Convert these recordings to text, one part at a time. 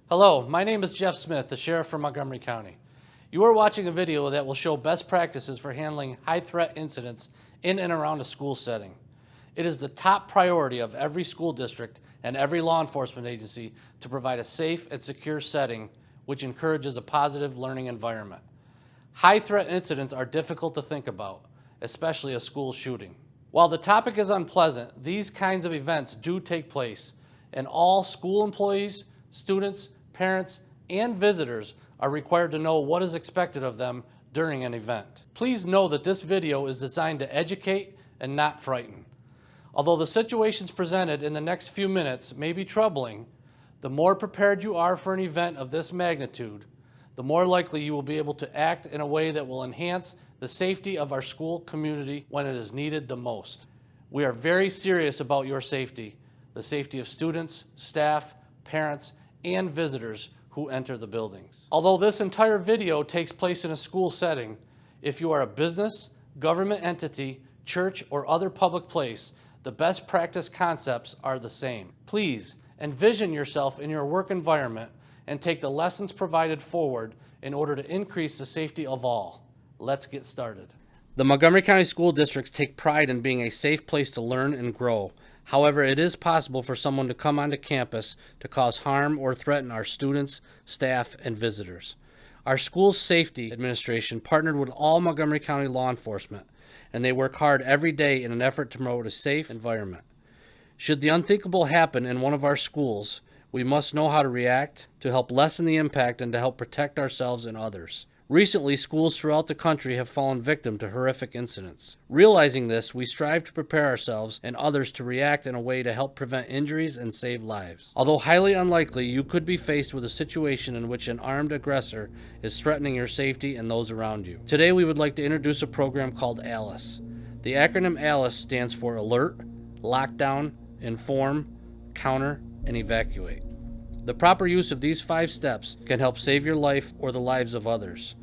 Hello, my name is Jeff Smith, the Sheriff for Montgomery County. You are watching a video that will show best practices for handling high-threat incidents in and around a school setting. It is the top priority of every school district and every law enforcement agency to provide a safe and secure setting which encourages a positive learning environment. High-threat incidents are difficult to think about, especially a school shooting. While the topic is unpleasant, these kinds of events do take place, and all school employees, students, parents, and visitors are required to know what is expected of them during an event. Please know that this video is designed to educate and not frighten. Although the situations presented in the next few minutes may be troubling, the more prepared you are for an event of this magnitude, the more likely you will be able to act in a way that will enhance the safety of our school community when it is needed the most. We are very serious about your safety, the safety of students, staff, parents, and visitors who enter the buildings. Although this entire video takes place in a school setting, if you are a business, government entity, church, or other public place, the best practice concepts are the same. Please envision yourself in your work environment and take the lessons provided forward in order to increase the safety of all. Let's get started. The Montgomery County School Districts take pride in being a safe place to learn and grow. However, it is possible for someone to come onto campus to cause harm or threaten our students, staff, and visitors. Our school safety administration partnered with all Montgomery County law enforcement, and they work hard every day in an effort to promote a safe environment. Should the unthinkable happen in one of our schools, we must know how to react to help lessen the impact and to help protect ourselves and others. Recently, schools throughout the country have fallen victim to horrific incidents. Realizing this, we strive to prepare ourselves and others to react in a way to help prevent injuries and save lives. Although highly unlikely, you could be faced with a situation in which an armed aggressor is threatening your safety and those around you. Today, we would like to introduce a program called A.L.I.C.E. The acronym A.L.I.C.E. stands for Alert, Lockdown, Inform, Counter, and Evacuate. The proper use of these 5 steps can help save your life or the lives of others.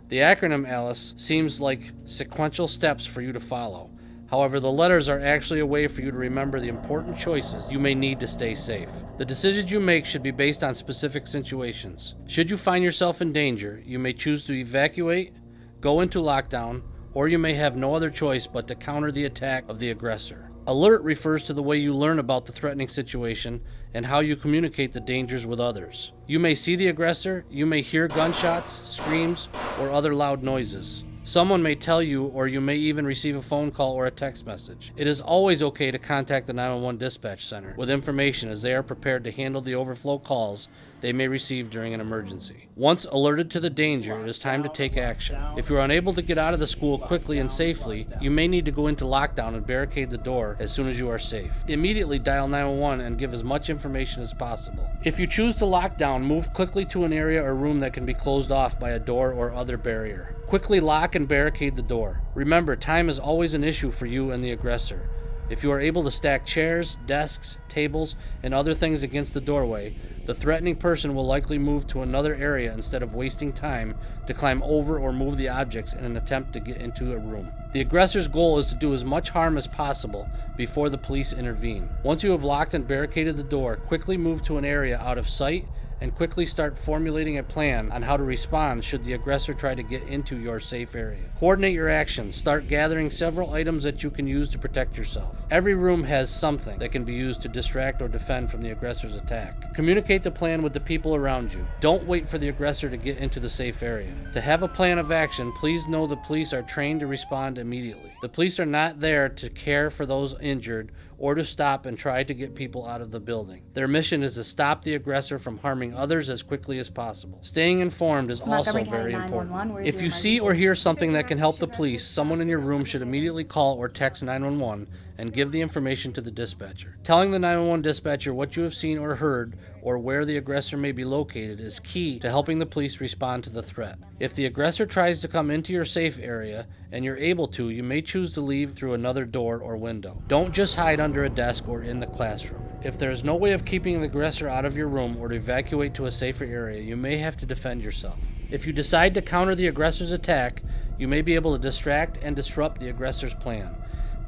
The acronym A.L.I.C.E. seems like sequential steps for you to follow. However, the letters are actually a way for you to remember the important choices you may need to stay safe. The decisions you make should be based on specific situations. Should you find yourself in danger, you may choose to evacuate, go into lockdown, or you may have no other choice but to counter the attack of the aggressor. Alert refers to the way you learn about the threatening situation and how you communicate the dangers with others. You may see the aggressor, you may hear gunshots, screams, or other loud noises. Someone may tell you, or you may even receive a phone call or a text message. It is always okay to contact the 911 dispatch center with information, as they are prepared to handle the overflow calls they may receive during an emergency. Once alerted to the danger, it is time to take action. If you are unable to get out of the school quickly and safely, you may need to go into lockdown and barricade the door as soon as you are safe. Immediately dial 911 and give as much information as possible. If you choose to lock down, move quickly to an area or room that can be closed off by a door or other barrier. Quickly lock and barricade the door. Remember, time is always an issue for you and the aggressor. If you are able to stack chairs, desks, tables, and other things against the doorway, the threatening person will likely move to another area instead of wasting time to climb over or move the objects in an attempt to get into a room. The aggressor's goal is to do as much harm as possible before the police intervene. Once you have locked and barricaded the door, quickly move to an area out of sight and quickly start formulating a plan on how to respond should the aggressor try to get into your safe area. Coordinate your actions. Start gathering several items that you can use to protect yourself. Every room has something that can be used to distract or defend from the aggressor's attack. Communicate the plan with the people around you. Don't wait for the aggressor to get into the safe area. To have a plan of action, please know the police are trained to respond immediately. The police are not there to care for those injured or to stop and try to get people out of the building. Their mission is to stop the aggressor from harming others as quickly as possible. Staying informed is also very important. If you see or hear something that can help the police, someone in your room should immediately call or text 911 and give the information to the dispatcher. Telling the 911 dispatcher what you have seen or heard or where the aggressor may be located is key to helping the police respond to the threat. If the aggressor tries to come into your safe area and you're able to, you may choose to leave through another door or window. Don't just hide under a desk or in the classroom. If there is no way of keeping the aggressor out of your room or to evacuate to a safer area, you may have to defend yourself. If you decide to counter the aggressor's attack, you may be able to distract and disrupt the aggressor's plan.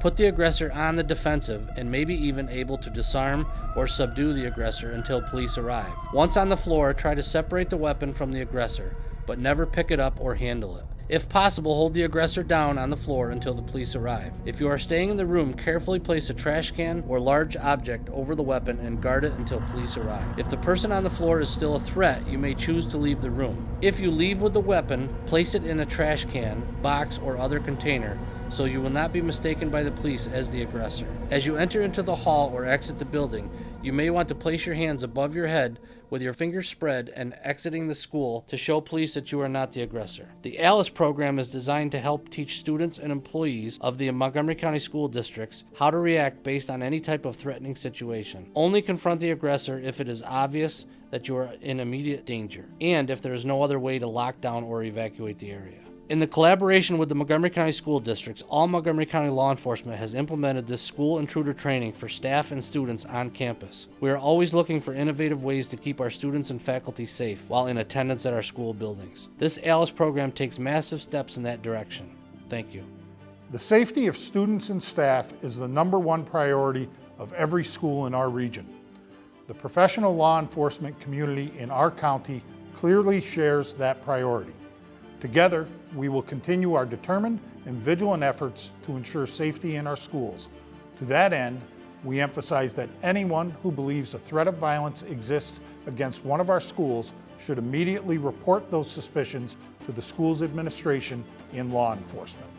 Put the aggressor on the defensive and maybe even able to disarm or subdue the aggressor until police arrive. Once on the floor, try to separate the weapon from the aggressor, but never pick it up or handle it. If possible, hold the aggressor down on the floor until the police arrive. If you are staying in the room, carefully place a trash can or large object over the weapon and guard it until police arrive. If the person on the floor is still a threat, you may choose to leave the room. If you leave with the weapon, place it in a trash can, box, or other container so you will not be mistaken by the police as the aggressor. As you enter into the hall or exit the building, you may want to place your hands above your head with your fingers spread and exiting the school to show police that you are not the aggressor. The A.L.I.C.E program is designed to help teach students and employees of the Montgomery County School Districts how to react based on any type of threatening situation. Only confront the aggressor if it is obvious that you are in immediate danger, and if there is no other way to lock down or evacuate the area. In the collaboration with the Montgomery County School Districts, all Montgomery County law enforcement has implemented this school intruder training for staff and students on campus. We are always looking for innovative ways to keep our students and faculty safe while in attendance at our school buildings. This A.L.I.C.E program takes massive steps in that direction. Thank you. The safety of students and staff is the #1 priority of every school in our region. The professional law enforcement community in our county clearly shares that priority. Together, we will continue our determined and vigilant efforts to ensure safety in our schools. To that end, we emphasize that anyone who believes a threat of violence exists against one of our schools should immediately report those suspicions to the school's administration and law enforcement.